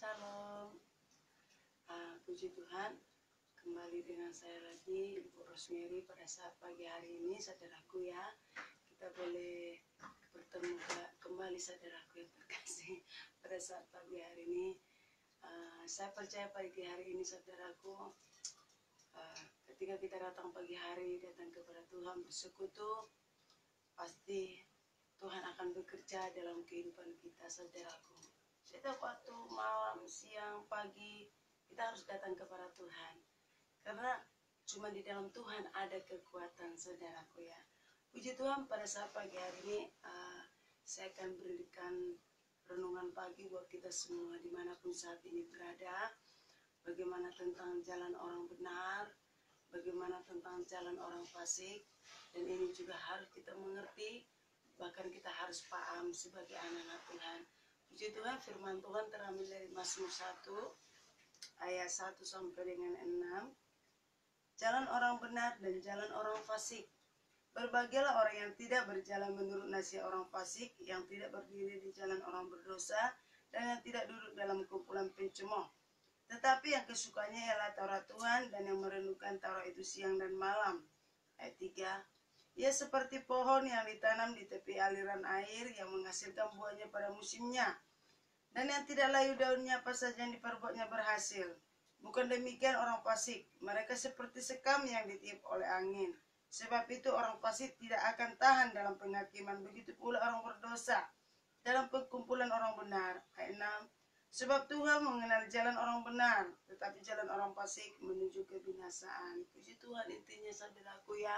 Shalom, puji Tuhan, kembali dengan saya lagi Ibu Rosemary pada saat pagi hari ini, saudaraku ya. Kita boleh bertemu kembali saudaraku yang terkasih pada saat pagi hari ini. Saya percaya pagi hari ini saudaraku, ketika kita datang pagi hari, datang kepada Tuhan bersekutu, pasti Tuhan akan bekerja dalam kehidupan kita saudaraku. Setiap waktu malam, siang, pagi, kita harus datang kepada Tuhan. Karena cuma di dalam Tuhan ada kekuatan saudaraku ya. Puji Tuhan, pada saat pagi hari ini saya akan berikan renungan pagi buat kita semua dimanapun saat ini berada. Bagaimana tentang jalan orang benar, bagaimana tentang jalan orang fasik. Dan ini juga harus kita mengerti, bahkan kita harus paham sebagai anak-anak Tuhan. Puji Tuhan, firman Tuhan terambil dari Mazmur 1 ayat 1 sampai dengan 6. Jalan orang benar dan jalan orang fasik. Berbahagialah orang yang tidak berjalan menurut nasihat orang fasik, yang tidak berdiri di jalan orang berdosa, dan yang tidak duduk dalam kumpulan pencemooh. Tetapi yang kesukanya ialah Taurat Tuhan, dan yang merenungkan Taurat itu siang dan malam. Ayat 3. Ia seperti pohon yang ditanam di tepi aliran air, yang menghasilkan buahnya pada musimnya, dan yang tidak layu daunnya, apa saja yang diperbuatnya berhasil. Bukan demikian orang fasik, mereka seperti sekam yang ditiup oleh angin. Sebab itu orang fasik tidak akan tahan dalam penghakiman, begitu pula orang berdosa dalam perkumpulan orang benar. Ayat 6. Sebab Tuhan mengenal jalan orang benar, tetapi jalan orang fasik menuju kebinasaan. Puji Tuhan, intinya saudaraku ya.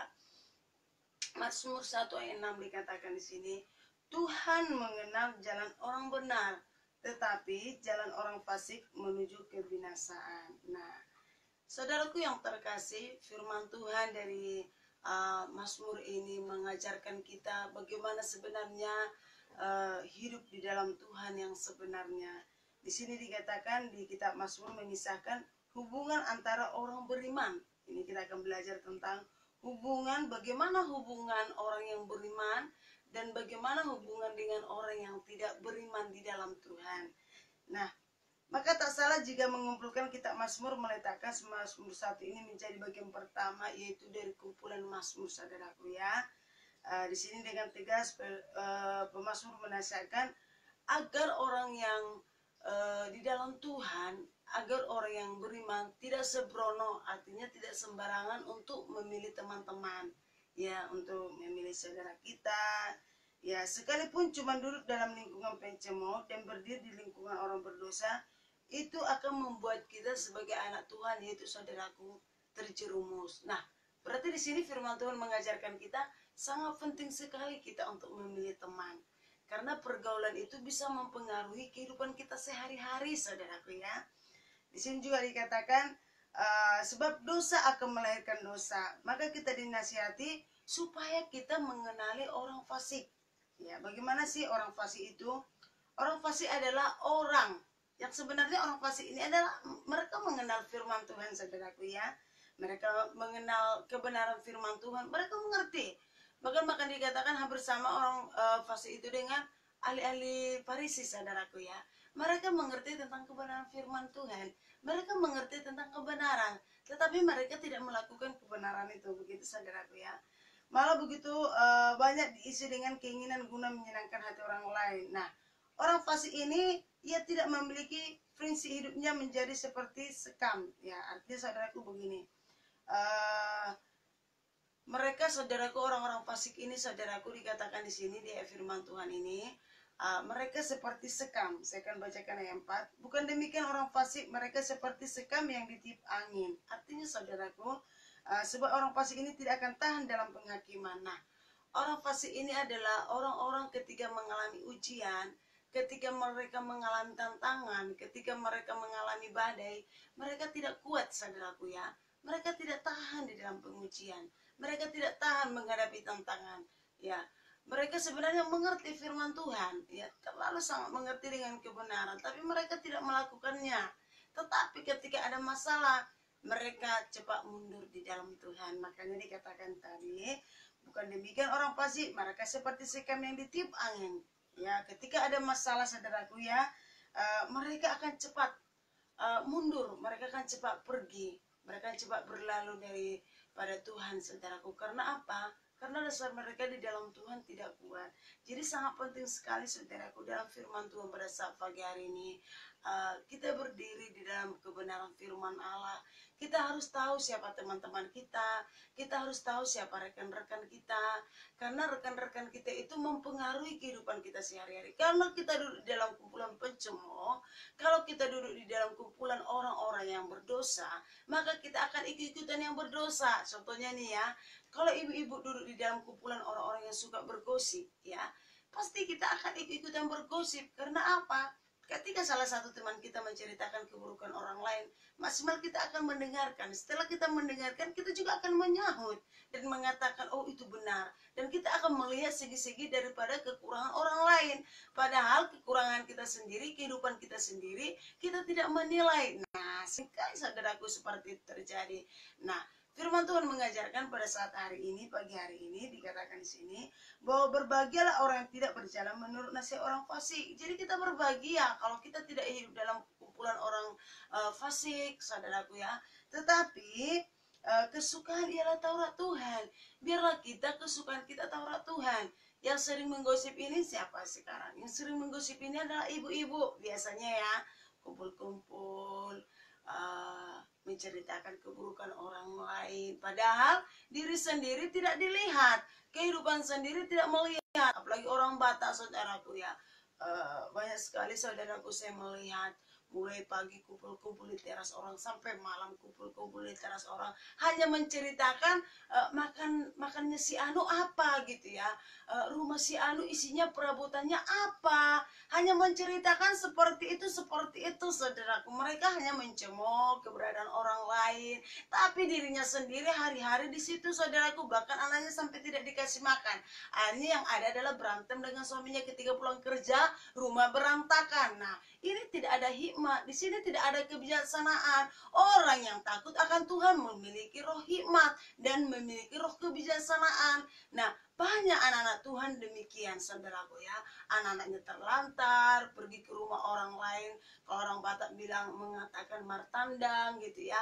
Mazmur 1 ayat 6 dikatakan di sini, Tuhan mengenal jalan orang benar, tetapi jalan orang fasik menuju kebinasaan. Nah, saudaraku yang terkasih, firman Tuhan dari Mazmur ini mengajarkan kita bagaimana sebenarnya hidup di dalam Tuhan yang sebenarnya. Di sini dikatakan di kitab Mazmur mengisahkan hubungan antara orang beriman. Ini kita akan belajar tentang bagaimana hubungan orang yang beriman dan bagaimana hubungan dengan orang yang tidak beriman di dalam Tuhan. Nah, maka tak salah jika mengumpulkan kitab Mazmur, meletakkan Mazmur 1 ini menjadi bagian pertama, yaitu dari kumpulan Mazmur saudaraku ya. Di sini dengan tegas pemazmur menasihatkan agar orang yang di dalam Tuhan, agar orang yang beriman tidak sembrono, artinya tidak sembarangan untuk memilih teman-teman, ya, untuk memilih saudara kita, ya, sekalipun cuma duduk dalam lingkungan pencemooh dan berdiri di lingkungan orang berdosa, itu akan membuat kita sebagai anak Tuhan, yaitu saudaraku, terjerumus. Nah, berarti di sini firman Tuhan mengajarkan kita sangat penting sekali kita untuk memilih teman. Karena pergaulan itu bisa mempengaruhi kehidupan kita sehari-hari, saudaraku ya. Di sini juga dikatakan, sebab dosa akan melahirkan dosa. Maka kita dinasihati supaya kita mengenali orang fasik. Ya, bagaimana sih orang fasik itu? Orang fasik adalah orang yang sebenarnya orang fasik ini adalah mereka mengenal firman Tuhan, saudaraku ya. Mereka mengenal kebenaran firman Tuhan. Mereka mengerti. Bahkan dikatakan hampir sama orang fasik itu dengan ahli-ahli Farisi, saudaraku ya. Mereka mengerti tentang kebenaran firman Tuhan. Mereka mengerti tentang kebenaran, tetapi mereka tidak melakukan kebenaran itu, begitu saudaraku ya. Malah begitu banyak diisi dengan keinginan guna menyenangkan hati orang lain. Nah, orang fasik ini ia tidak memiliki prinsip hidupnya menjadi seperti sekam. Ya, artinya saudaraku begini. Mereka saudaraku, orang-orang fasik ini saudaraku dikatakan di sini di firman Tuhan ini, mereka seperti sekam. Saya akan bacakan ayat 4. Bukan demikian orang fasik, mereka seperti sekam yang ditiup angin. Artinya saudaraku, sebab orang fasik ini tidak akan tahan dalam penghakiman. Nah, orang fasik ini adalah orang-orang ketika mengalami ujian, ketika mereka mengalami tantangan, ketika mereka mengalami badai, mereka tidak kuat, saudaraku ya. Mereka tidak tahan di dalam pengujian. Mereka tidak tahan menghadapi tantangan. Ya, mereka sebenarnya mengerti firman Tuhan, ya, terlalu sangat mengerti dengan kebenaran, tapi mereka tidak melakukannya. Tetapi ketika ada masalah, mereka cepat mundur di dalam Tuhan. Makanya dikatakan tadi, bukan demikian orang fasik, mereka seperti sekam yang ditiup angin. Ya, ketika ada masalah saudaraku ya, mereka akan cepat mundur, mereka akan cepat pergi, mereka akan cepat berlalu daripada Tuhan, saudaraku. Karena apa? Karena dasar mereka di dalam Tuhan tidak kuat. Jadi sangat penting sekali, saudaraku, dalam firman Tuhan pada saat pagi hari ini, kita berdiri di dalam kebenaran firman Allah. Kita harus tahu siapa teman-teman kita harus tahu siapa rekan-rekan kita, karena rekan-rekan kita itu mempengaruhi kehidupan kita sehari-hari. Karena kita duduk di dalam kumpulan pencemooh, kalau kita duduk di dalam kumpulan orang-orang yang berdosa, maka kita akan ikut-ikutan yang berdosa. Contohnya nih ya, kalau ibu-ibu duduk di dalam kumpulan orang-orang yang suka bergosip, ya, pasti kita akan ikut-ikutan bergosip. Karena apa? Ketika salah satu teman kita menceritakan keburukan orang lain, maksimal kita akan mendengarkan. Setelah kita mendengarkan, kita juga akan menyahut dan mengatakan, oh itu benar. Dan kita akan melihat segi-segi daripada kekurangan orang lain. Padahal kekurangan kita sendiri, kehidupan kita sendiri, kita tidak menilai. Nah, sekali saudaraku seperti itu terjadi. Nah, firman Tuhan mengajarkan pada saat hari ini, pagi hari ini, dikatakan di sini, bahwa berbahagialah orang yang tidak berjalan menurut nasihat orang fasik. Jadi kita berbahagia kalau kita tidak hidup dalam kumpulan orang fasik, saudaraku ya. Tetapi kesukaan ialah Taurat Tuhan. Biarlah kita, kesukaan kita Taurat Tuhan. Yang sering menggosip ini siapa sekarang? Yang sering menggosip ini adalah ibu-ibu biasanya ya, kumpul-kumpul, menceritakan keburukan orang lain, padahal diri sendiri tidak dilihat, kehidupan sendiri tidak melihat. Apalagi orang Batak, saudaraku ya, banyak sekali saudaraku saya melihat mulai pagi kumpul-kumpul di teras orang sampai malam kumpul-kumpul di teras orang, hanya menceritakan makannya si Anu apa gitu ya, rumah si Anu isinya perabotannya apa, hanya menceritakan seperti itu saudaraku. Mereka hanya mencemooh keberadaan orang lain, tapi dirinya sendiri hari-hari di situ, saudaraku. Bahkan anaknya sampai tidak dikasih makan. Akhirnya yang ada adalah berantem dengan suaminya ketika pulang kerja, rumah berantakan. Nah, ini tidak ada hikmat, di sini tidak ada kebijaksanaan. Orang yang takut akan Tuhan memiliki roh hikmat dan memiliki roh kebijaksanaan. Nah, banyak anak-anak Tuhan demikian, saudaraku ya. Anak-anaknya terlantar, pergi ke rumah orang lain. Kalau orang Batak bilang mengatakan martandang gitu ya.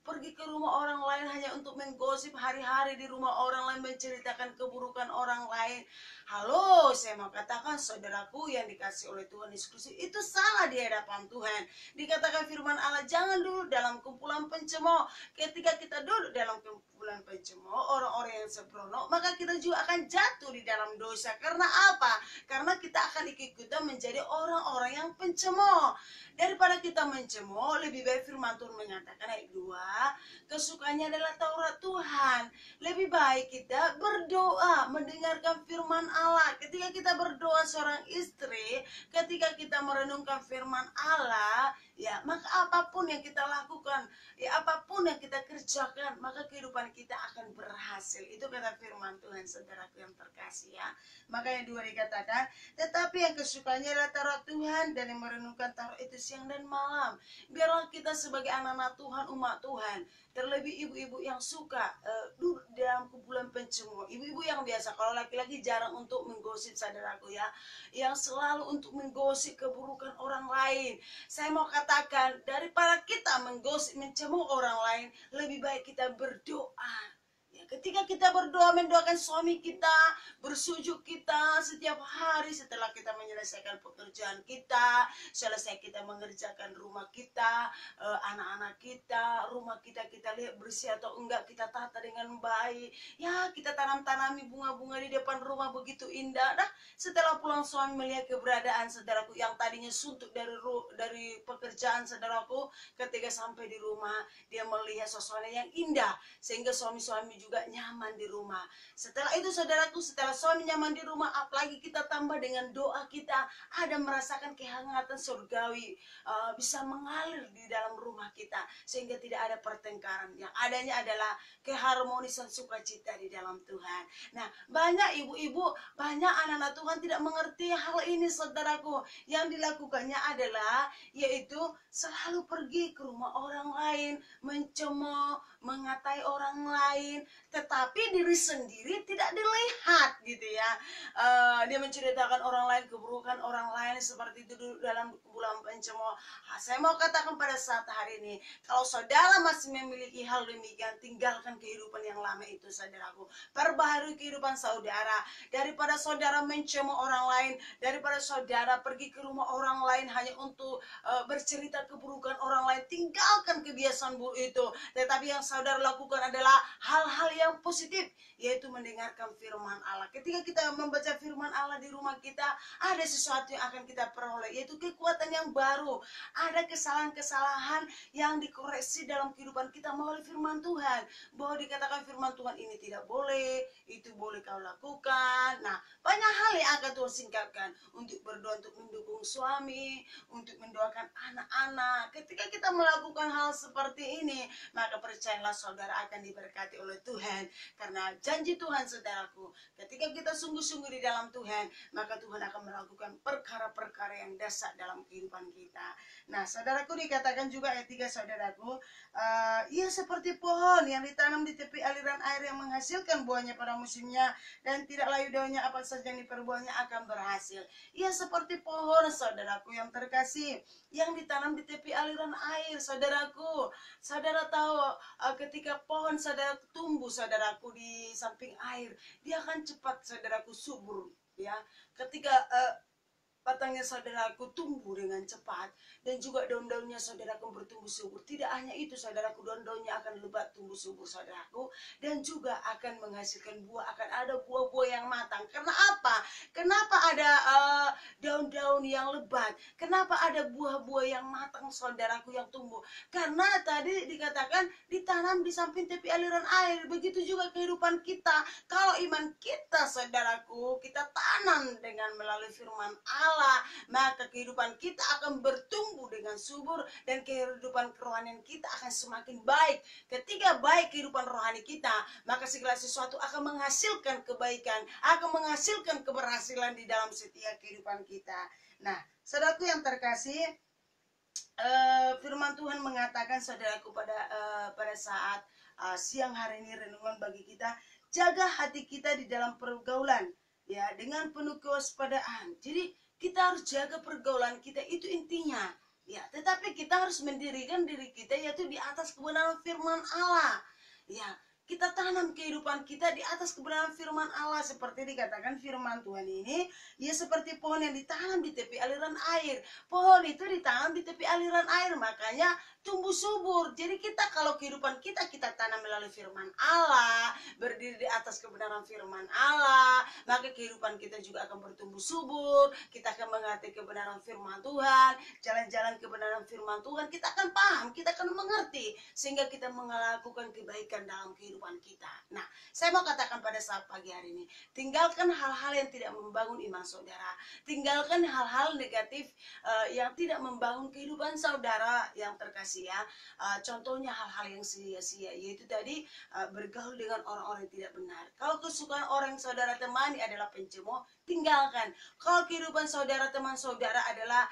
Pergi ke rumah orang lain hanya untuk menggosip, hari-hari di rumah orang lain menceritakan keburukan orang lain. Halo, saya mau katakan saudaraku yang dikasih oleh Tuhan Yesus Kristus, itu salah di hadapan Tuhan. Dikatakan firman Allah, jangan duduk dalam kumpulan pencemooh. Ketika kita duduk dalam kumpulan pencemooh, orang-orang yang sembrono, maka kita juga akan jatuh di dalam dosa. Karena apa? Karena kita akan ikut-ikutan menjadi orang-orang yang pencemooh. Daripada kita mencemooh, lebih baik firman Tuhan menyatakan ayat 2, kesukaannya adalah Taurat Tuhan. Lebih baik kita berdoa, mendengarkan firman Allah. Ketika kita berdoa seorang istri, ketika kita merenungkan firman Allah, ya, maka apapun yang kita lakukan, ya, apapun yang kita kerjakan, maka kehidupan kita akan berhasil. Itu kata firman Tuhan, saudaraku yang terkasih ya. Maka yang 2 dikatakan, tetapi yang kesukaannya adalah Taurat Tuhan, dan yang merenungkan Taurat itu siang dan malam. Biarlah kita sebagai anak-anak Tuhan, umat Tuhan, terlebih ibu-ibu yang suka duduk dalam kumpulan pencemooh, ibu-ibu yang biasa, kalau laki-laki jarang untuk menggosip, saudaraku ya, yang selalu untuk menggosip keburukan orang lain. Saya mau katakan, daripada kita menggosip, mencemooh orang lain, lebih baik kita berdoa. Ketika kita berdoa, mendoakan suami kita, bersujud kita setiap hari setelah kita menyelesaikan pekerjaan kita, selesai kita mengerjakan rumah kita, anak-anak kita, rumah kita lihat bersih atau enggak, kita tata dengan baik. Ya, kita tanami bunga-bunga di depan rumah begitu indah. Nah, setelah pulang suami melihat keberadaan saudaraku yang tadinya suntuk dari pekerjaan saudaraku, ketika sampai di rumah dia melihat suasana yang indah, sehingga suami-suami juga nyaman di rumah. Setelah itu saudaraku, setelah suami nyaman di rumah, apalagi kita tambah dengan doa kita, ada merasakan kehangatan surgawi, bisa mengalir di dalam rumah kita, sehingga tidak ada pertengkaran. Yang adanya adalah keharmonisan sukacita di dalam Tuhan. Nah, banyak ibu-ibu, banyak anak-anak Tuhan tidak mengerti hal ini, saudaraku. Yang dilakukannya adalah yaitu selalu pergi ke rumah orang lain, mencemooh, mengatai orang lain, tetapi diri sendiri tidak dilihat gitu ya. Dia menceritakan orang lain, keburukan orang lain seperti itu dalam bulan pencemooh. Saya mau katakan pada saat hari ini, kalau saudara masih memiliki hal demikian, tinggalkan kehidupan yang lama itu, saudaraku. Perbaharui kehidupan saudara. Daripada saudara mencemooh orang lain, daripada saudara pergi ke rumah orang lain hanya untuk bercerita keburukan orang lain, tinggalkan kebiasaan buruk itu. Tetapi yang saudara lakukan adalah hal-hal yang positif, yaitu mendengarkan firman Allah. Ketika kita membaca firman Allah di rumah kita, ada sesuatu yang akan kita peroleh, yaitu kekuatan yang baru. Ada kesalahan-kesalahan yang dikoreksi dalam kehidupan kita melalui firman Tuhan. Bahwa dikatakan firman Tuhan ini tidak boleh, itu boleh kau lakukan. Nah, banyak hal yang akan Tuhan singkapkan untuk berdoa, untuk mendukung suami, untuk mendoakan anak-anak. Ketika kita melakukan hal seperti ini, maka percayalah saudara akan diberkati oleh Tuhan. Karena janji Tuhan, saudaraku, ketika kita sungguh-sungguh di dalam Tuhan, maka Tuhan akan melakukan perkara-perkara yang dasar dalam kehidupan kita. Nah, saudaraku, dikatakan juga ayat 3, saudaraku, ia seperti pohon yang ditanam di tepi aliran air yang menghasilkan buahnya pada musimnya, dan tidak layu daunnya, apa saja yang diperbuahnya akan berhasil. Ia seperti pohon, saudaraku yang terkasih, yang ditanam di tepi aliran air, saudaraku. Saudara tahu, ketika pohon saudara tumbuh, saudaraku, di samping air, dia akan cepat, saudaraku, subur, ya. Ketika batangnya saudaraku tumbuh dengan cepat, dan juga daun-daunnya saudaraku bertumbuh subur. Tidak hanya itu, saudaraku, daun-daunnya akan lebat tumbuh subur, saudaraku, dan juga akan menghasilkan buah, akan ada buah-buah yang matang. Karena apa? Kenapa ada daun-daun yang lebat? Kenapa ada buah-buah yang matang, saudaraku, yang tumbuh? Karena tadi dikatakan ditanam di samping tepi aliran air. Begitu juga kehidupan kita. Kalau iman kita, saudaraku, kita tanam dengan melalui firman Allah, maka kehidupan kita akan bertumbuh dengan subur, dan kehidupan kerohanian kita akan semakin baik. Ketika baik kehidupan rohani kita, maka segala sesuatu akan menghasilkan kebaikan, akan menghasilkan keberhasilan di dalam setiap kehidupan kita. Nah, saudaraku yang terkasih, firman Tuhan mengatakan, saudaraku, pada saat siang hari ini renungan bagi kita, jaga hati kita di dalam pergaulan, ya, dengan penuh kewaspadaan. Jadi kita harus jaga pergaulan kita, itu intinya, ya. Tetapi kita harus mendirikan diri kita, yaitu di atas kebenaran firman Allah, ya. Kita tanam kehidupan kita di atas kebenaran firman Allah. Seperti dikatakan firman Tuhan ini, ia seperti pohon yang ditanam di tepi aliran air. Pohon itu ditanam di tepi aliran air, makanya tumbuh subur. Jadi kita, kalau kehidupan kita tanam melalui firman Allah, berdiri di atas kebenaran firman Allah, maka kehidupan kita juga akan bertumbuh subur. Kita akan mengerti kebenaran firman Tuhan, jalan-jalan kebenaran firman Tuhan, kita akan paham, kita akan mengerti, sehingga kita melakukan kebaikan dalam kehidupan kita. Nah, saya mau katakan pada saat pagi hari ini, tinggalkan hal-hal yang tidak membangun iman saudara. Tinggalkan hal-hal negatif yang tidak membangun kehidupan saudara yang terkasih, ya. Contohnya hal-hal yang sia-sia, yaitu tadi bergaul dengan orang-orang yang tidak benar. Kalau kesukaan orang yang saudara temani adalah pencemooh, tinggalkan. Kalau kehidupan saudara, teman saudara adalah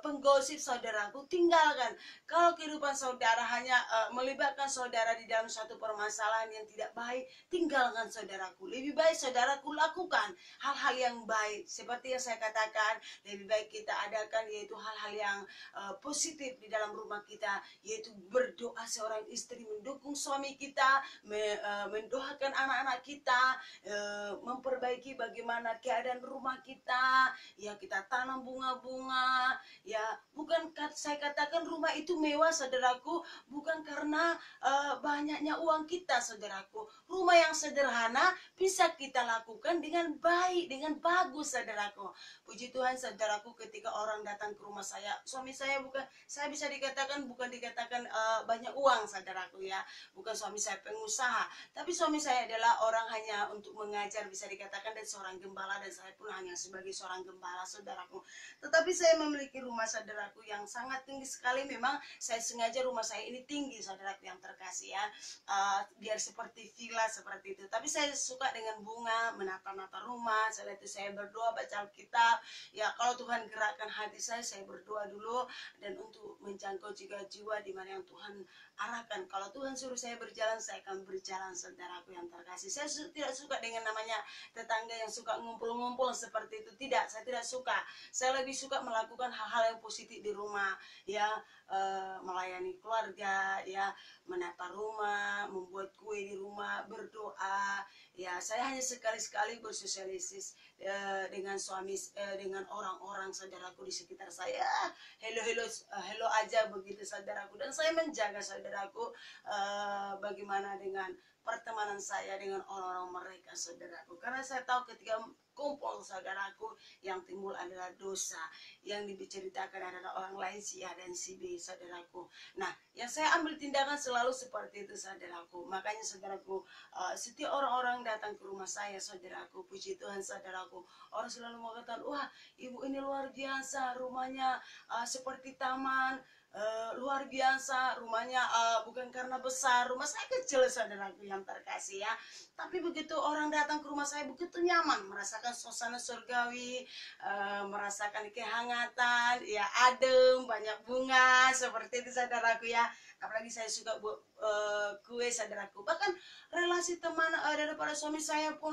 penggosip, saudaraku, tinggalkan. Kalau kehidupan saudara hanya melibatkan saudara di dalam suatu permasalahan yang tidak baik, tinggalkan, saudaraku. Lebih baik saudaraku lakukan hal-hal yang baik. Seperti yang saya katakan, lebih baik kita adakan, yaitu hal-hal yang positif di dalam rumah kita, yaitu berdoa seorang istri, mendukung suami kita, mendoakan anak-anak kita, memperbaiki bagaimana keadaan rumah kita, ya, kita tanam bunga-bunga, ya. Bukan saya katakan rumah itu mewah, saudaraku, bukan karena banyaknya uang kita, saudaraku. Rumah yang sederhana bisa kita lakukan dengan baik, dengan bagus, saudaraku. Puji Tuhan, saudaraku, ketika orang datang ke rumah saya, suami saya saya bisa dikatakan bukan dikatakan banyak uang, saudaraku, ya. Bukan suami saya pengusaha, tapi suami saya adalah orang hanya untuk mengajar, bisa dikatakan, dan seorang gembala, dan saya saya pun hanya sebagai seorang gembala, saudaraku. Tetapi saya memiliki rumah, saudaraku, yang sangat tinggi sekali. Memang saya sengaja rumah saya ini tinggi, saudaraku yang terkasih ya, biar seperti villa seperti itu. Tapi saya suka dengan bunga, menata-nata rumah. Setelah itu saya berdoa, baca Alkitab. Ya, kalau Tuhan gerakkan hati saya berdoa dulu, dan untuk menjangkau jiwa-jiwa di mana yang Tuhan arahkan. Kalau Tuhan suruh saya berjalan, saya akan berjalan, saudaraku yang terkasih. Saya tidak suka dengan namanya tetangga yang suka ngumpul-ngumpul seperti itu. Tidak, saya tidak suka. Saya lebih suka melakukan hal-hal yang positif di rumah, ya, melayani keluarga, ya, menata rumah, membuat kue di rumah, berdoa. Ya, saya hanya sekali-sekali bersosialisis dengan orang-orang, saudaraku, di sekitar saya. Hello aja begitu, saudaraku. Dan saya menjaga, saudaraku, bagaimana dengan pertemanan saya dengan orang-orang mereka, saudaraku. Karena saya tahu ketika kumpul, saudaraku, yang timbul adalah dosa. Yang diceritakan adalah orang lain, si A dan si B, saudaraku. Nah, yang saya ambil tindakan selalu seperti itu, saudaraku. Makanya, saudaraku, setiap orang-orang datang ke rumah saya, saudaraku, puji Tuhan, saudaraku, orang selalu mengatakan, wah, ibu ini luar biasa, rumahnya seperti taman. Luar biasa rumahnya, bukan karena besar, rumah saya kecil, saudaraku yang terkasih ya, tapi begitu orang datang ke rumah saya begitu nyaman, merasakan suasana surgawi, merasakan kehangatan, ya, adem, banyak bunga seperti itu, saudaraku ya. Apalagi saya suka buat kue, saudaraku. Bahkan relasi teman daripada suami saya pun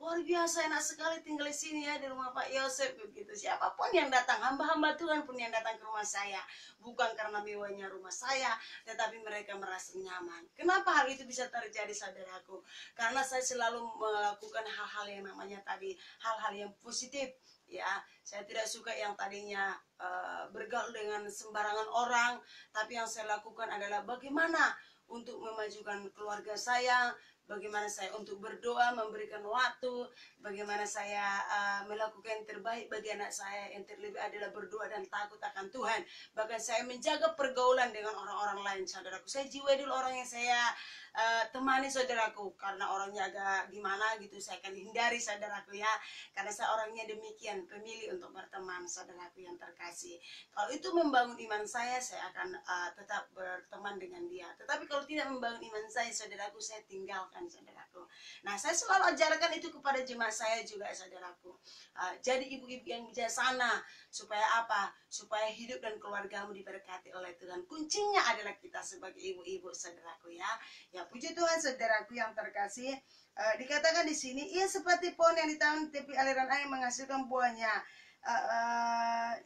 luar biasa, enak sekali tinggal di sini ya, di rumah Pak Yosef begitu. Siapapun yang datang, hamba-hamba Tuhan pun yang datang ke rumah saya, bukan karena mewahnya rumah saya, tetapi mereka merasa nyaman. Kenapa hal itu bisa terjadi, saudaraku? Karena saya selalu melakukan hal-hal yang namanya tadi, hal-hal yang positif. Ya, saya tidak suka yang tadinya bergaul dengan sembarangan orang, tapi yang saya lakukan adalah bagaimana untuk memajukan keluarga saya, bagaimana saya untuk berdoa, memberikan waktu, bagaimana saya melakukan yang terbaik bagi anak saya. Yang terlebih adalah berdoa dan takut akan Tuhan. Bahkan saya menjaga pergaulan dengan orang-orang lain, saudaraku. Saya jiwai dulu orang yang saya temani, saudaraku. Karena orangnya agak gimana gitu, saya akan hindari, saudaraku ya. Karena saya orangnya demikian, pemilih untuk berteman, saudaraku yang terkasih. Kalau itu membangun iman saya akan tetap berteman dengan dia. Tetapi kalau tidak membangun iman saya, saudaraku, saya tinggalkan, saudaraku. Nah, saya selalu ajarkan itu kepada jemaat saya juga, saudaraku. Jadi ibu-ibu yang bijaksana. Supaya apa? Supaya hidup dan keluargamu diberkati oleh Tuhan. Kuncinya adalah kita sebagai ibu-ibu, saudaraku ya. Ya, puji Tuhan, saudaraku yang terkasih. Dikatakan di sini, ia seperti pohon yang ditanam di tepi aliran air menghasilkan buahnya,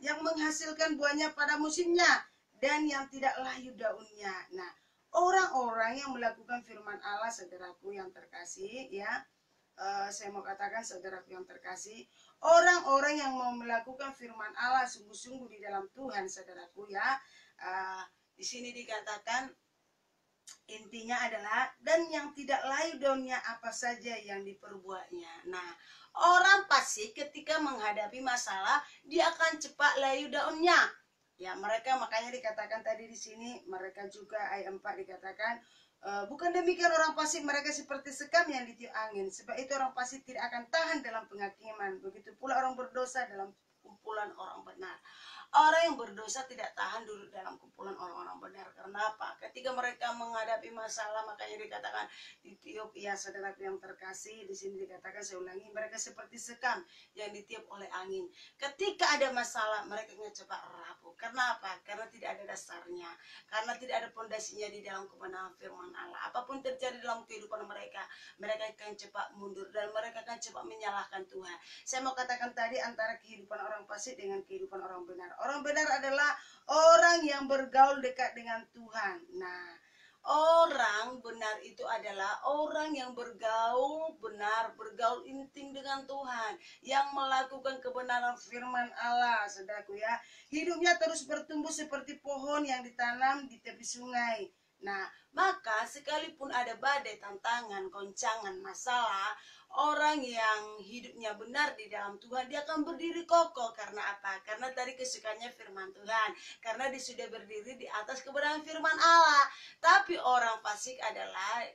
yang menghasilkan buahnya pada musimnya, dan yang tidak layu daunnya. Nah, orang-orang yang melakukan firman Allah, saudaraku yang terkasih ya, saya mau katakan, saudaraku yang terkasih, orang-orang yang mau melakukan firman Allah sungguh-sungguh di dalam Tuhan, saudaraku ya, di sini dikatakan intinya adalah, dan yang tidak layu daunnya apa saja yang diperbuatnya. Nah, orang fasik ketika menghadapi masalah, dia akan cepat layu daunnya. Ya, mereka, makanya dikatakan tadi di sini, mereka juga ayat 4 dikatakan, bukan demikian orang fasik, mereka seperti sekam yang ditiup angin. Sebab itu orang fasik tidak akan tahan dalam penghakiman. Begitu pula orang berdosa dalam kumpulan orang benar. Orang yang berdosa tidak tahan duduk dalam kumpulan orang-orang benar. Karena apa? Ketika mereka menghadapi masalah, makanya dikatakan ditiup, ya, saudaraku yang terkasih, di sini dikatakan, saya ulangi, mereka seperti sekam yang ditiup oleh angin. Ketika ada masalah, mereka cepat rapuh. Karena apa? Karena tidak ada dasarnya, karena tidak ada pondasinya di dalam kebenaran firman Allah. Apapun terjadi dalam kehidupan mereka, mereka akan cepat mundur dan mereka akan cepat menyalahkan Tuhan. Saya mau katakan tadi, antara kehidupan orang fasik dengan kehidupan orang benar. Orang benar adalah orang yang bergaul dekat dengan Tuhan. Nah, orang benar itu adalah orang yang bergaul benar, bergaul intim dengan Tuhan, yang melakukan kebenaran firman Allah, saudaraku ya. Hidupnya terus bertumbuh seperti pohon yang ditanam di tepi sungai. Nah, maka sekalipun ada badai, tantangan, goncangan, masalah, orang yang hidupnya benar di dalam Tuhan, dia akan berdiri kokoh. Karena apa? Karena tadi kesukaannya firman Tuhan, karena dia sudah berdiri di atas kebenaran firman Allah. Tapi orang fasik adalah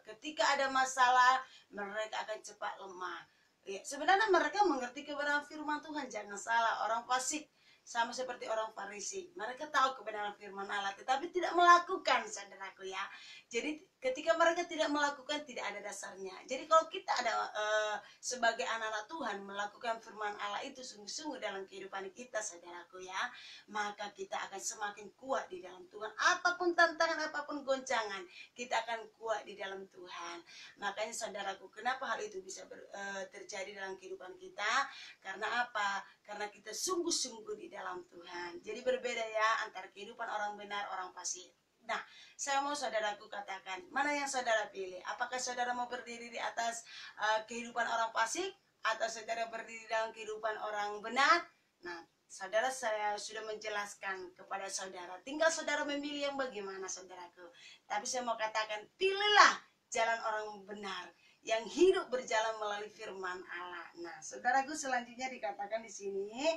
ketika ada masalah, mereka akan cepat lemah. Ya, sebenarnya mereka mengerti kebenaran firman Tuhan, jangan salah. Orang fasik sama seperti orang Farisi, mereka tahu kebenaran firman Allah tetapi tidak melakukan, saudaraku ya. Jadi ketika mereka tidak melakukan, tidak ada dasarnya. Jadi kalau kita ada sebagai anak-anak Tuhan melakukan firman Allah itu sungguh-sungguh dalam kehidupan kita, saudaraku ya, maka kita akan semakin kuat di dalam Tuhan. Apapun tantangan, apapun goncangan, kita akan kuat di dalam Tuhan. Makanya saudaraku, kenapa hal itu bisa terjadi dalam kehidupan kita? Karena apa? Karena kita sungguh-sungguh di dalam Tuhan. Jadi berbeda ya antara kehidupan orang benar, orang fasik. Nah, saya mau saudaraku katakan, mana yang saudara pilih? Apakah saudara mau berdiri di atas kehidupan orang fasik, atau saudara berdiri dalam kehidupan orang benar? Nah, saudara, saya sudah menjelaskan kepada saudara. Tinggal saudara memilih yang bagaimana, saudaraku. Tapi saya mau katakan, pilihlah jalan orang benar yang hidup berjalan melalui firman Allah. Nah, saudaraku, selanjutnya dikatakan di sini,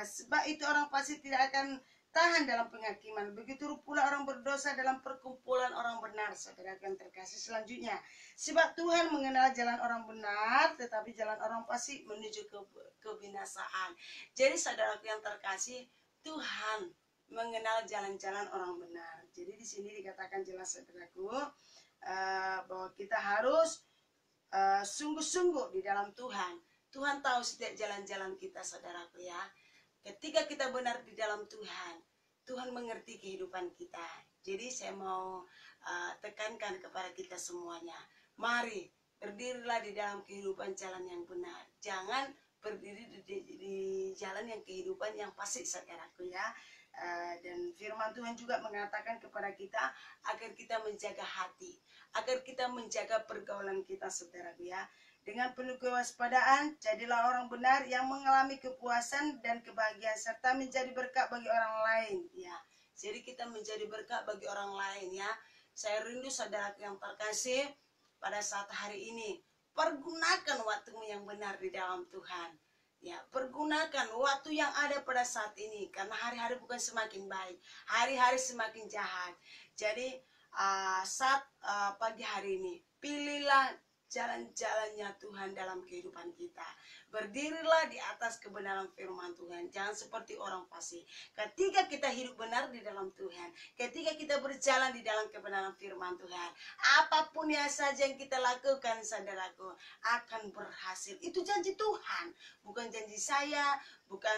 sebab itu orang fasik tidak akan tahan dalam penghakiman, begitu pula orang berdosa dalam perkumpulan orang benar. Saudara yang terkasih, selanjutnya, sebab Tuhan mengenal jalan orang benar, tetapi jalan orang fasik menuju ke kebinasaan. Jadi saudaraku yang terkasih, Tuhan mengenal jalan-jalan orang benar. Jadi di sini dikatakan jelas, saudaraku, bahwa kita harus sungguh-sungguh di dalam Tuhan. Tuhan tahu setiap jalan-jalan kita, saudaraku ya. Ketika kita benar di dalam Tuhan, Tuhan mengerti kehidupan kita. Jadi saya mau tekankan kepada kita semuanya, mari berdirilah di dalam kehidupan jalan yang benar. Jangan berdiri di jalan yang kehidupan yang fasik, saudaraku ya. Dan firman Tuhan juga mengatakan kepada kita agar kita menjaga hati, agar kita menjaga pergaulan kita, saudaraku ya. Dengan penuh kewaspadaan, jadilah orang benar yang mengalami kepuasan dan kebahagiaan serta menjadi berkat bagi orang lain ya. Jadi kita menjadi berkat bagi orang lain ya. Saya rindu saudaraku yang terkasih, pada saat hari ini pergunakan waktumu yang benar di dalam Tuhan. Ya, pergunakan waktu yang ada pada saat ini, karena hari-hari bukan semakin baik, hari-hari semakin jahat. Jadi saat pagi hari ini, pilihlah jalan-jalannya Tuhan dalam kehidupan kita. Berdirilah di atas kebenaran firman Tuhan. Jangan seperti orang fasik. Ketika kita hidup benar di dalam Tuhan, ketika kita berjalan di dalam kebenaran firman Tuhan, apapun yang saja yang kita lakukan, saudaraku, akan berhasil. Itu janji Tuhan, bukan janji saya, bukan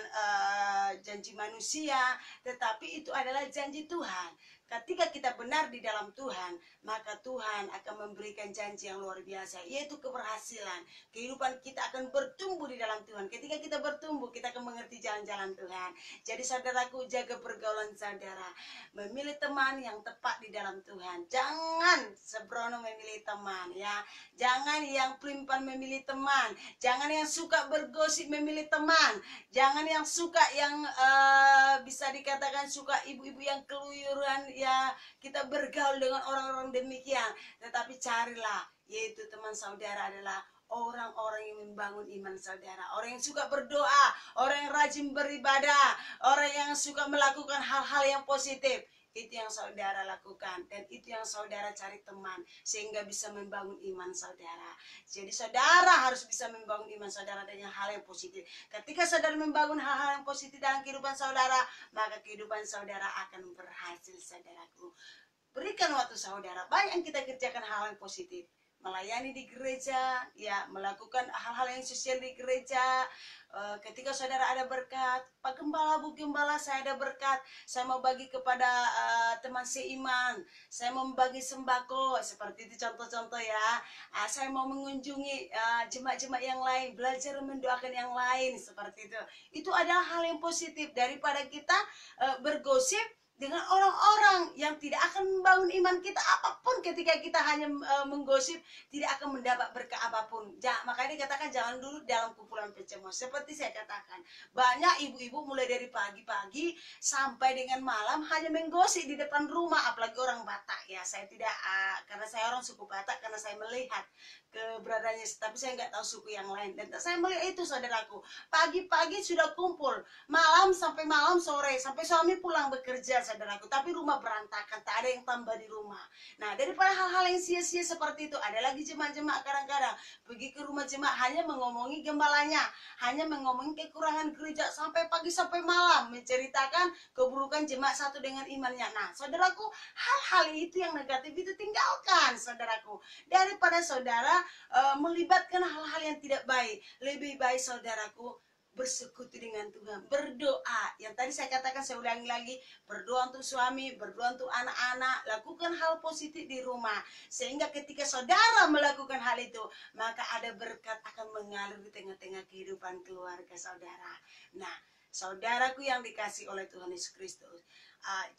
janji manusia, tetapi itu adalah janji Tuhan. Ketika kita benar di dalam Tuhan, maka Tuhan akan memberikan janji yang luar biasa, yaitu keberhasilan. Kehidupan kita akan bertumbuh di dalam Tuhan. Ketika kita bertumbuh, kita akan mengerti jalan-jalan Tuhan. Jadi saudaraku, jaga pergaulan saudara. Memilih teman yang tepat di dalam Tuhan. Jangan sembrono memilih teman ya. Jangan yang pelimpan memilih teman. Jangan yang suka bergosip memilih teman. Jangan yang suka yang bisa dikatakan suka ibu-ibu yang keluyuran ya, kita bergaul dengan orang-orang demikian. Tetapi carilah, yaitu teman saudara adalah orang-orang yang membangun iman saudara, orang yang suka berdoa, orang yang rajin beribadah, orang yang suka melakukan hal-hal yang positif. Itu yang saudara lakukan, dan itu yang saudara cari teman, sehingga bisa membangun iman saudara. Jadi saudara harus bisa membangun iman saudara dengan hal yang positif. Ketika saudara membangun hal-hal yang positif dalam kehidupan saudara, maka kehidupan saudara akan berhasil, saudaraku. Berikan waktu saudara, banyak yang kita kerjakan hal yang positif. Melayani di gereja, ya, melakukan hal-hal yang sosial di gereja. Ketika saudara ada berkat, Pak Gembala, Bu Gembala, saya ada berkat, saya mau bagi kepada teman seiman, saya mau membagi sembako, seperti itu contoh-contoh ya. Saya mau mengunjungi jemaat-jemaat yang lain, belajar mendoakan yang lain, seperti itu. Itu adalah hal yang positif daripada kita bergosip dengan orang-orang yang tidak akan membangun iman kita. Apapun ketika kita hanya menggosip, tidak akan mendapat berkat apapun. Makanya dikatakan jangan dulu dalam kumpulan pencemooh. Seperti saya katakan, banyak ibu-ibu mulai dari pagi-pagi sampai dengan malam hanya menggosip di depan rumah, apalagi orang Batak ya. Saya tidak, karena saya orang suku Batak, karena saya melihat keberadaannya, tapi saya nggak tahu suku yang lain. Dan saya melihat itu, saudaraku, pagi-pagi sudah kumpul, malam sampai malam sore, sampai suami pulang bekerja, saudaraku, tapi rumah berantakan, tak ada yang tambah di rumah. Nah, daripada hal-hal yang sia-sia seperti itu, ada lagi jemaat-jemaat kadang-kadang pergi ke rumah jemaat hanya mengomongi gembalanya, hanya mengomongi kekurangan gereja sampai pagi sampai malam, menceritakan keburukan jemaat satu dengan imannya. Nah, saudaraku, hal-hal itu yang negatif itu tinggalkan, saudaraku. Daripada saudara melibatkan hal-hal yang tidak baik, lebih baik saudaraku bersekutu dengan Tuhan, berdoa. Yang tadi saya katakan, saya ulangi lagi, berdoa untuk suami, berdoa untuk anak-anak, lakukan hal positif di rumah, sehingga ketika saudara melakukan hal itu, maka ada berkat akan mengalir di tengah-tengah kehidupan keluarga saudara. Nah, saudaraku yang dikasih oleh Tuhan Yesus Kristus,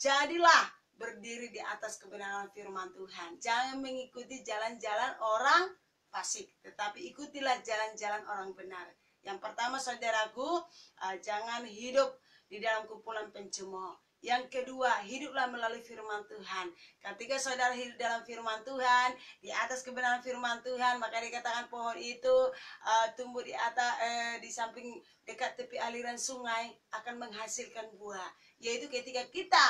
jadilah berdiri di atas kebenaran firman Tuhan. Jangan mengikuti jalan-jalan orang fasik, tetapi ikutilah jalan-jalan orang benar. Yang pertama saudaraku, jangan hidup di dalam kumpulan pencemooh. Yang kedua, hiduplah melalui firman Tuhan. Ketika saudara hidup dalam firman Tuhan, di atas kebenaran firman Tuhan, maka dikatakan pohon itu tumbuh di atas, di samping dekat tepi aliran sungai akan menghasilkan buah. Yaitu ketika kita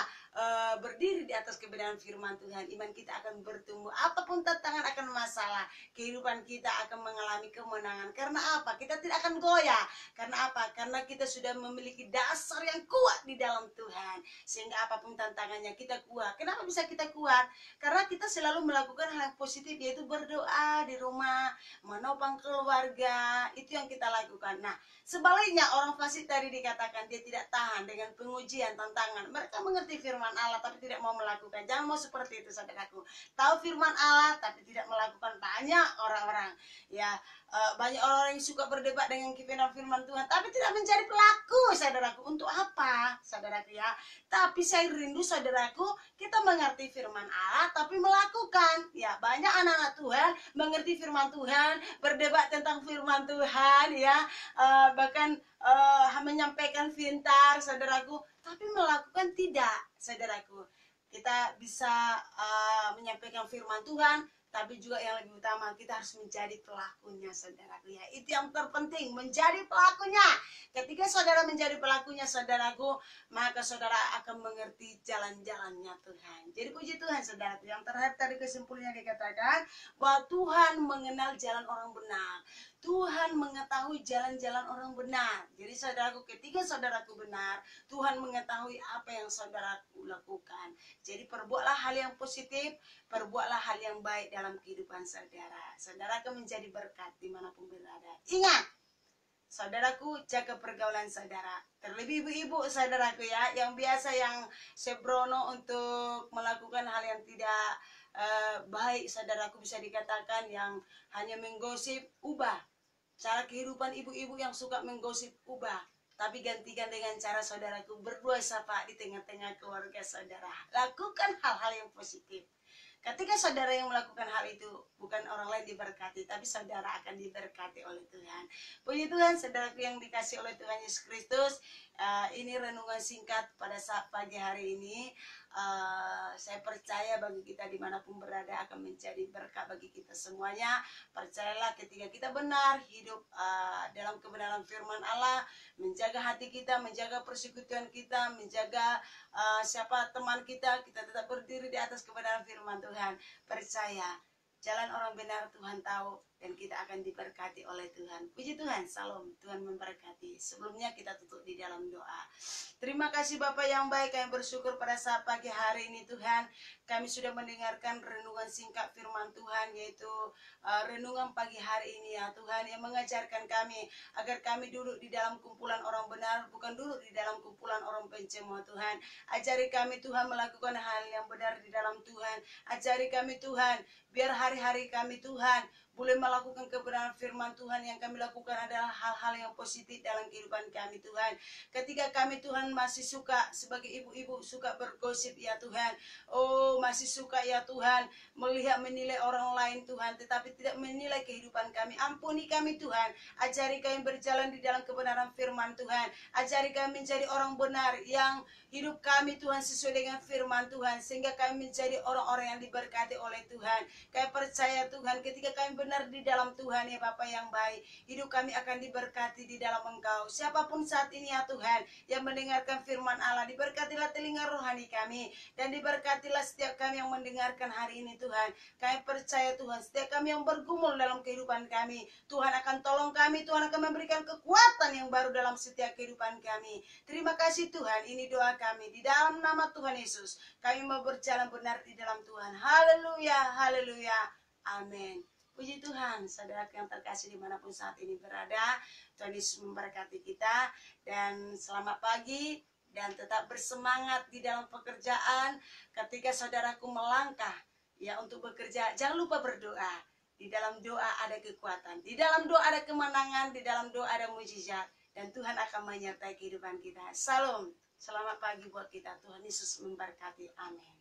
berdiri di atas kebenaran firman Tuhan, iman kita akan bertumbuh. Apapun tantangan akan masalah, kehidupan kita akan mengalami kemenangan. Karena apa? Kita tidak akan goyah. Karena apa? Karena kita sudah memiliki dasar yang kuat di dalam Tuhan. Sehingga apapun tantangannya kita kuat. Kenapa bisa kita kuat? Karena kita selalu melakukan hal yang positif, yaitu berdoa di rumah, menopang keluarga. Itu yang kita lakukan. Nah, sebaliknya orang fasik tadi dikatakan dia tidak tahan dengan pengujian, tantangan. Mereka mengerti firman Allah tapi tidak mau melakukan. Jangan mau seperti itu saudaraku. Tahu firman Allah tapi tidak melakukan. Banyak orang-orang ya, banyak orang yang suka berdebat dengan firman Tuhan tapi tidak menjadi pelaku, saudaraku. Untuk apa, saudaraku ya? Tapi saya rindu, saudaraku, kita mengerti firman Allah tapi melakukan. Ya, banyak anak-anak Tuhan mengerti firman Tuhan, berdebat tentang firman Tuhan ya, bahkan menyampaikan pintar, saudaraku, tapi melakukan tidak, saudaraku. Kita bisa menyampaikan firman Tuhan, tapi juga yang lebih utama kita harus menjadi pelakunya, saudaraku ya. Itu yang terpenting, menjadi pelakunya. Ketika saudara menjadi pelakunya, saudaraku, maka saudara akan mengerti jalan-jalannya Tuhan. Jadi puji Tuhan, saudaraku. Yang terakhir tadi kesimpulannya dikatakan bahwa Tuhan mengenal jalan orang benar. Tuhan mengetahui jalan-jalan orang benar. Jadi saudaraku, ketika saudaraku benar, Tuhan mengetahui apa yang saudaraku lakukan. Jadi perbuatlah hal yang positif, perbuatlah hal yang baik dalam kehidupan saudara. Saudara akan menjadi berkat dimanapun berada. Ingat, saudaraku, jaga pergaulan saudara. Terlebih ibu-ibu, saudaraku ya, yang biasa yang sembrono untuk melakukan hal yang tidak baik, saudaraku, bisa dikatakan yang hanya menggosip, ubah. Cara kehidupan ibu-ibu yang suka menggosip, ubah. Tapi gantikan dengan cara saudaraku berdua sapa di tengah-tengah keluarga saudara. Lakukan hal-hal yang positif. Ketika saudara yang melakukan hal itu, bukan orang lain diberkati, tapi saudara akan diberkati oleh Tuhan. Puji Tuhan, saudaraku yang dikasih oleh Tuhan Yesus Kristus. Ini renungan singkat pada saat pagi hari ini. Saya percaya bagi kita dimanapun berada akan menjadi berkat bagi kita semuanya. Percayalah, ketika kita benar hidup dalam kebenaran firman Allah, menjaga hati kita, menjaga persekutuan kita, menjaga siapa teman kita, kita tetap berdiri di atas kebenaran firman Tuhan. Percaya, jalan orang benar Tuhan tahu, dan kita akan diberkati oleh Tuhan. Puji Tuhan, salam, Tuhan memberkati. Sebelumnya kita tutup di dalam doa. Terima kasih Bapak yang baik, kami bersyukur pada saat pagi hari ini Tuhan, kami sudah mendengarkan renungan singkat firman Tuhan, yaitu renungan pagi hari ini ya Tuhan, yang mengajarkan kami agar kami duduk di dalam kumpulan orang benar, bukan duduk di dalam kumpulan orang pencemooh Tuhan. Ajari kami Tuhan melakukan hal yang benar di dalam Tuhan. Ajari kami Tuhan, biar hari-hari kami Tuhan boleh melakukan kebenaran firman Tuhan. Yang kami lakukan adalah hal-hal yang positif dalam kehidupan kami Tuhan. Ketika kami Tuhan masih suka sebagai ibu-ibu suka bergosip ya Tuhan, oh masih suka ya Tuhan melihat menilai orang lain Tuhan, tetapi tidak menilai kehidupan kami. Ampuni kami Tuhan, ajari kami berjalan di dalam kebenaran firman Tuhan. Ajari kami menjadi orang benar yang hidup kami Tuhan sesuai dengan firman Tuhan, sehingga kami menjadi orang-orang yang diberkati oleh Tuhan. Kami percaya Tuhan, ketika kami benar di dalam Tuhan ya Bapa yang baik. Hidup kami akan diberkati di dalam Engkau. Siapapun saat ini ya Tuhan yang mendengarkan firman Allah, diberkatilah telinga rohani kami, dan diberkatilah setiap kami yang mendengarkan hari ini Tuhan. Kami percaya Tuhan, setiap kami yang bergumul dalam kehidupan kami, Tuhan akan tolong kami, Tuhan akan memberikan kekuatan yang baru dalam setiap kehidupan kami. Terima kasih Tuhan, ini doa kami di dalam nama Tuhan Yesus. Kami mau berjalan benar di dalam Tuhan. Haleluya, haleluya, amin. Puji Tuhan, saudara yang terkasih dimanapun saat ini berada, Tuhan Yesus memberkati kita, dan selamat pagi, dan tetap bersemangat di dalam pekerjaan. Ketika saudaraku melangkah ya untuk bekerja, jangan lupa berdoa. Di dalam doa ada kekuatan, di dalam doa ada kemenangan, di dalam doa ada mujizat, dan Tuhan akan menyertai kehidupan kita. Salam, selamat pagi buat kita. Tuhan Yesus memberkati, amin.